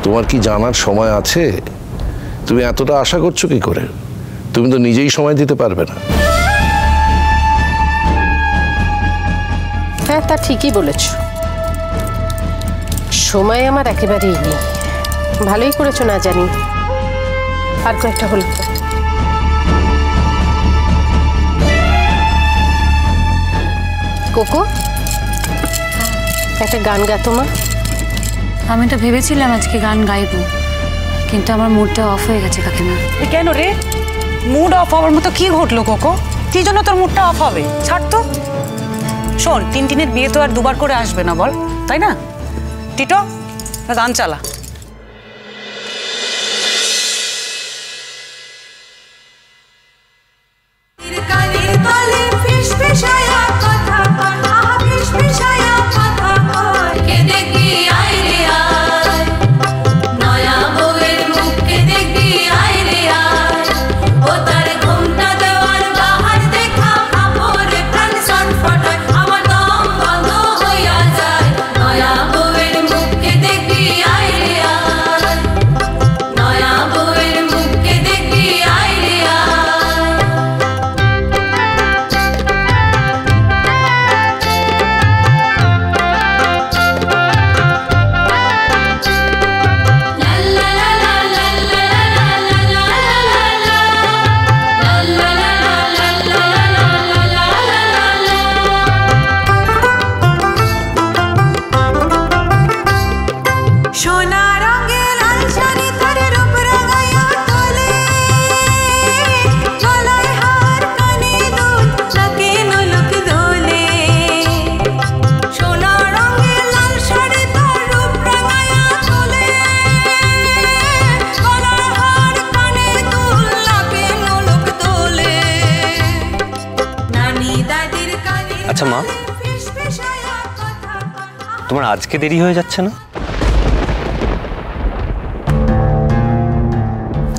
তোমার কি জানার সময় আছে? তুমি এতটা আশা করছো কি করে? তুমি তো নিজেই সময় দিতে পারবে না। হ্যাঁ, তা ঠিকই বলেছ, সময় আমার একেবারেই নেই। ভালোই করেছো না জানি। আর কয়েকটা হলো তো। কোকো, একটা গান গাতো মা। আমি তো ভেবেছিলাম আজকে গান গাইবো, কিন্তু আমার মুডটা অফ হয়ে গেছে কাকিমা। কেন রে? মুড অফ হওয়ার মতো কি ঘটলো কোকো? কি জন্য তোর মুডটা অফ হবে? ছাড় তো। শোন, টিনটিনের বিয়ে তো আর দুবার করে আসবে না, বল, তাই না? টিটো, গান চালা। আচ্ছা মা, তোমার আজকে দেরি হয়ে যাচ্ছে না?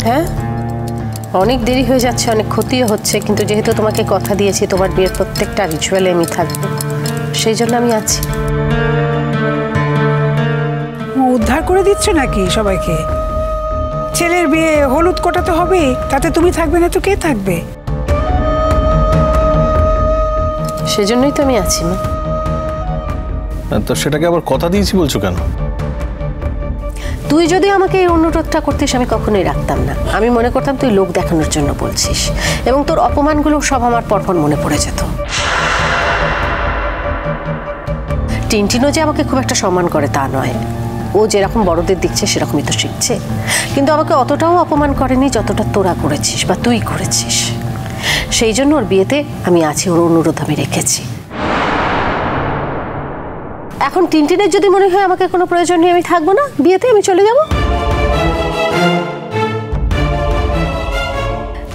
হ্যাঁ, অনেক দেরি হয়ে যাচ্ছে, অনেক ক্ষতিও হচ্ছে, কিন্তু যেহেতু তোমাকে কথা দিয়েছি তোমার বিয়ের প্রত্যেকটা রিচুয়ালে আমি থাকবো, সেই জন্য আমি আছি। উদ্ধার করে দিচ্ছ নাকি সবাইকে? ছেলের বিয়ে হলুদ কোটাতে হবে, তাতে তুমি থাকবে না তো কে থাকবে? সেজন্যই তো আমি আছি মা। তো সেটাকে আবার কথা দিয়েছি বলছো কেন? তুই যদি আমাকে এই অনুরোধটা করতিস আমি কখনোই রাখতাম না। আমি মনে করতাম তুই লোক দেখানোর জন্য বলছিস, এবং তোর অপমানগুলো সব আমার পরপর মনে পড়ে যেত। টিনটিনও যে আমাকে খুব একটা সম্মান করে তা নয়, ও যেরকম বড়দের দিচ্ছে সেরকমই তো শিখছে, কিন্তু আমাকে অতটাও অপমান করেনি যতটা তোরা করেছিস বা তুই করেছিস। সেই জন্য ওর বিয়েতে আমি আছি, ওর অনুরোধ আমি রেখেছি। এখন টিনটিনের যদি মনে হয় আমাকে কোনো প্রয়োজন নেই, আমি থাকবো না, বিয়েতে আমি চলে যাব।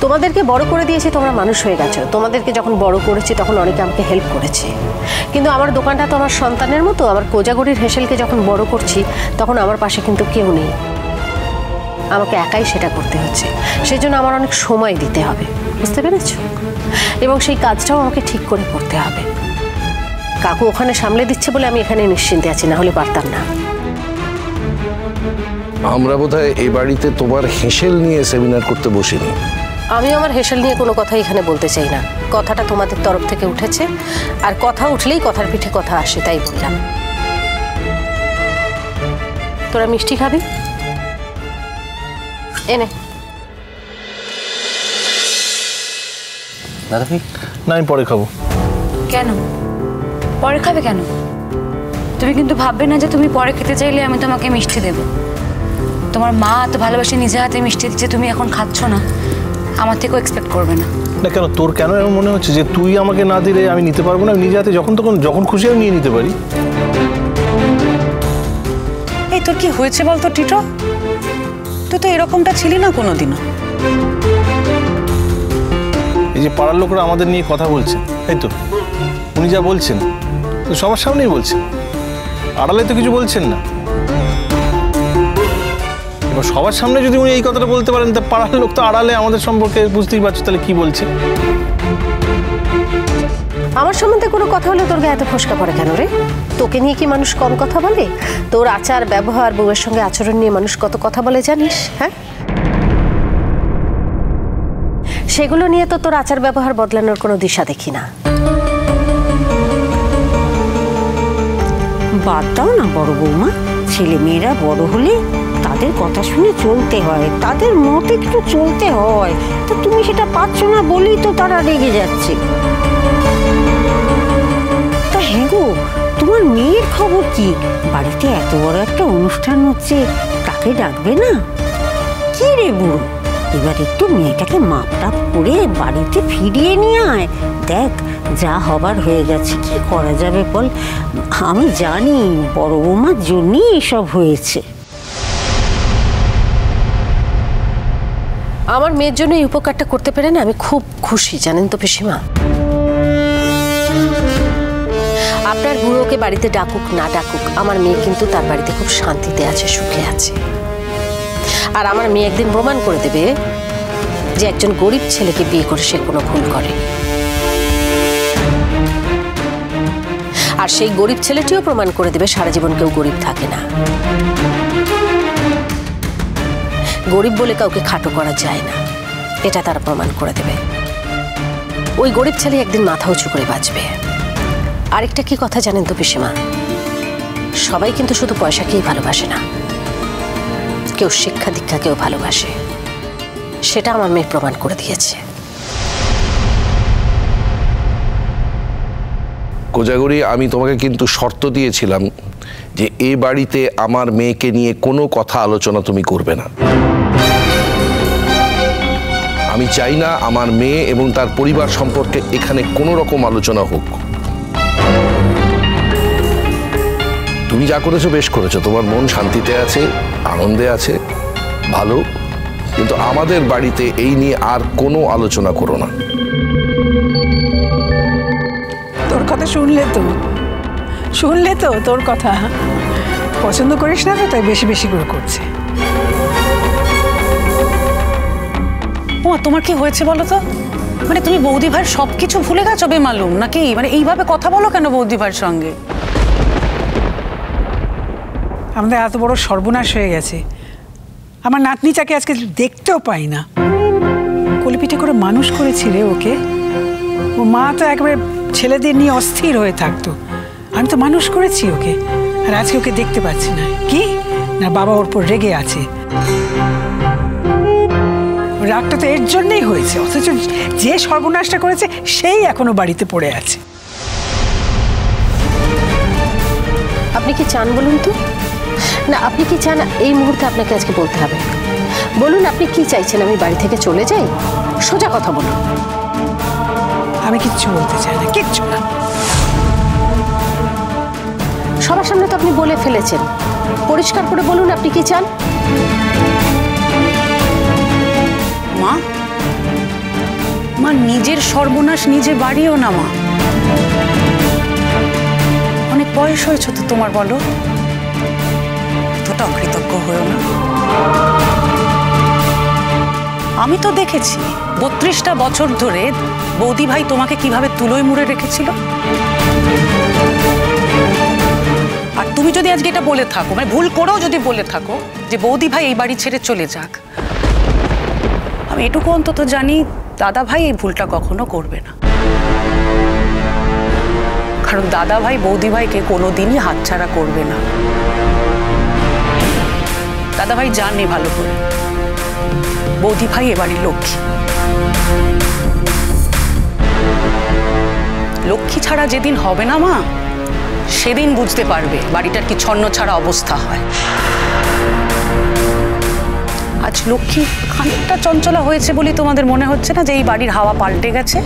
তোমাদেরকে বড় করে দিয়েছি, তোমরা মানুষ হয়ে গেছো। তোমাদেরকে যখন বড় করেছি তখন অনেকে আমাকে হেল্প করেছে, কিন্তু আমার দোকানটা তো আমার সন্তানের মতো। আমার কোজাগরির হেসেলকে যখন বড় করছি তখন আমার পাশে কিন্তু কেউ নেই, আমাকে একাই সেটা করতে হচ্ছে। সেই জন্য আমার অনেক সময় দিতে হবে, বুঝতে পেরেছো? এবং সেই কাজটাও আমাকে ঠিক করে করতে হবে। কাকু ওখানে সামলে দিচ্ছে বলে আমি এখানে নিশ্চিন্তে আছি, না হলে পারতাম না। আমরা বোধহয় এই বাড়িতে তোমার হেসেল নিয়ে সেমিনার করতে বসিনি। আমি আমার হেসেল নিয়ে কোনো কথা এখানে বলতে চাই না। কথাটা তোমাদের তরফ থেকে উঠেছে, আর কথা উঠলেই কথার পিঠে কথা আসে, তাই বললাম। তোরা মিষ্টি খাবি? এনে। দাদা ভাই, না আমি পরে খাবো। কেন পরে খাবে? কেন? তুমি কিন্তু ভাববে না যে তুমি পরে খেতে চাইলে আমি তোমাকে মিষ্টি দেব। তোমার মা তো ভালোবাসে নিজে হাতে মিষ্টি দিচ্ছে, তুমি এখন খাচ্ছ না, আমার থেকেও এক্সপেক্ট করবে না। না কেন, তোর কেন এমন মনে হচ্ছে যে তুই আমাকে না দিলে আমি নিতে পারবো না? নিজে হাতে যখন খুশি আমি নিয়ে নিতে পারি। এই তোর কি হয়েছে বলতো টিটো? তুই তো এরকমটা ছিলি না কোনোদিনও। এই যে পাড়ার লোকরা আমাদের নিয়ে কথা বলছে, তাই তো উনি যা বলছেন তো সবার সামনেই বলছেন, আড়ালে তো কিছু বলছেন না। এবার সবার সামনে যদি উনি এই কথাটা বলতে পারেন, তা পাড়ার লোক তো আড়ালে আমাদের সম্পর্কে বুঝতেই পারছো তাহলে কি বলছে। আমার সম্বন্ধে কোনো কথা হলে তোর গায়ে এত ফোসকা পড়ে কেন রে? তোকে নিয়ে কি মানুষ কম কথা বলে? তোর আচার ব্যবহার, বউয়ের সঙ্গে আচরণ নিয়ে মানুষ কত কথা বলে জানিস? হ্যাঁ, সেগুলো নিয়ে তো তোর আচার ব্যবহার বদলানোর কোনো দিশা দেখি না। বাদ দাও না বড় বৌমা, ছেলে মেয়েরা বড় হলে তাদের কথা শুনে চলতে হয়, তাদের মত একটু চলতে হয়। তো তুমি সেটা পাচ্ছ না বলেই তো তারা রেগে যাচ্ছে। তা হ্যাঁ গো, তোমার মেয়ের খবর কি? বাড়িতে এত বড় একটা অনুষ্ঠান হচ্ছে, তাকে ডাকবে না? কি রে বুড়ো, এবার একটু মেয়েটাকে মাপটাপ করে বাড়িতে ফিরিয়ে নিয়ে আয়। দেখ, যা হবার হয়ে গেছে, কি করা যাবে বল? আমি জানি বড় বৌমার জন্যই এসব হয়েছে। আমার মেয়ের জন্য এই উপকারটা করতে পেরে না আমি খুব খুশি, জানেন তো পিসিমা। আপনার বুড়োকে বাড়িতে ডাকুক না ডাকুক, আমার মেয়ে কিন্তু তার বাড়িতে খুব শান্তিতে আছে, সুখে আছে। আর আমার মেয়ে একদিন প্রমাণ করে দেবে যে একজন গরিব ছেলেকে বিয়ে করে সে কোনো ভুল করে। আর সেই গরিব ছেলেটিও প্রমাণ করে দেবে সারা জীবন কেউ গরিব থাকে না। গরিব বলে কাউকে খাটো করা যায় না, এটা তারা প্রমাণ করে দেবে। ওই গরিব ছেলে একদিন মাথা উঁচু করে বাঁচবে। আরেকটা কি কথা জানেন তো পিসিমা, সবাই কিন্তু শুধু পয়সাকেই ভালোবাসে না, কেউ শিক্ষা দীক্ষাকেও ভালোবাসে। সেটা আমার মেয়ে প্রমাণ করে দিয়েছে। কোজাগরি, আমি তোমাকে কিন্তু শর্ত দিয়েছিলাম যে এ বাড়িতে আমার মেয়েকে নিয়ে কোনো কথা আলোচনা তুমি করবে না। আমি চাই না আমার মেয়ে এবং তার পরিবার সম্পর্কে এখানে কোনো রকম আলোচনা হোক। তুমি যা করেছো বেশ করেছো, তোমার মন শান্তিতে আছে, আনন্দে আছে, ভালো। কিন্তু আমাদের বাড়িতে এই নিয়ে আর কোনো আলোচনা করো না। তোর কথা শুনলে তো তোর কথা পছন্দ করিস না তো, তাই বেশি বেশি করে করছে। তোমার কি হয়েছে বলো তো? মানে তুমি বৌদি ভাইয়ের সবকিছু ভুলে গেছো বেমালুম নাকি? মানে এইভাবে কথা বলো কেন বৌদি ভাইয়ের সঙ্গে? আমাদের এত বড় সর্বনাশ হয়ে গেছে, আমার নাতনিটাকে আজকে দেখতেও পাই না। কোলেপিঠে করে মানুষ করেছিলে ওকে, ও মা তো একেবারে ছেলেদের নিয়ে অস্থির হয়ে থাকতো। আমি তো মানুষ করেছি ওকে, আর আজকে ওকে দেখতে পাচ্ছি না। কি না, বাবা ওর উপর রেগে আছে। রাগটা তো এর জন্যই হয়েছে, অথচ যে সর্বনাশটা করেছে সেই এখনো বাড়িতে পড়ে আছে। আপনি কি চান বলুন তো? না, আপনি কি চান এই মুহূর্তে আপনাকে আজকে বলতে হবে? বলুন আপনি কি চাইছেন, আমি বাড়ি থেকে চলে যাই? সোজা কথা বলুন। আমি কিচ্ছু বলতে চাই না, কিচ্ছু না। সবার সামনে তো আপনি বলে ফেলেছেন, পরিষ্কার করে বলুন আপনি কি চান। মা, মা নিজের সর্বনাশ নিজে বাড়িও না মা। অনেক বয়স হয়েছে তো তোমার, বলো, এতটা অকৃতজ্ঞ হয়েও না। আমি তো দেখেছি 32টা বছর ধরে বৌদি ভাই তোমাকে কিভাবে তুলোয় মুড়ে রেখেছিল। আর তুমি যদি আজকে এটা বলে থাকো, মানে ভুল করেও যদি বলে থাকো যে বৌদি ভাই এই বাড়ি ছেড়ে চলে যাক, আমি এটুকু অন্তত জানি দাদা ভাই এই ভুলটা কখনো করবে না। কারণ দাদা ভাই বৌদি ভাইকে কোনোদিনই হাতছাড়া করবে না। দাদা ভাই জানে ভালো করে বৌদি ভাই এবারই লক্ষ্মী। লক্ষ্মী ছাড়া যেদিন হবে না মা, সেদিন বুঝতে পারবে বাড়িটার কি ছন্ন ছাড়া অবস্থা হয়। আজ লক্ষ্মী খানিকটা চঞ্চলা হয়েছে বলে তোমাদের মনে হচ্ছে না যে এই বাড়ির হাওয়া পাল্টে গেছে?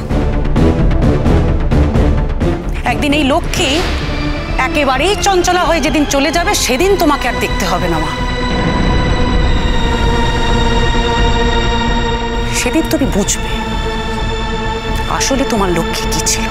একদিন এই লক্ষ্মী একেবারেই চঞ্চলা হয়ে যেদিন চলে যাবে, সেদিন তোমাকে আর দেখতে হবে না মা। সেদিন তুমি বুঝবে আসলে তোমার লক্ষ্মী কি ছিল।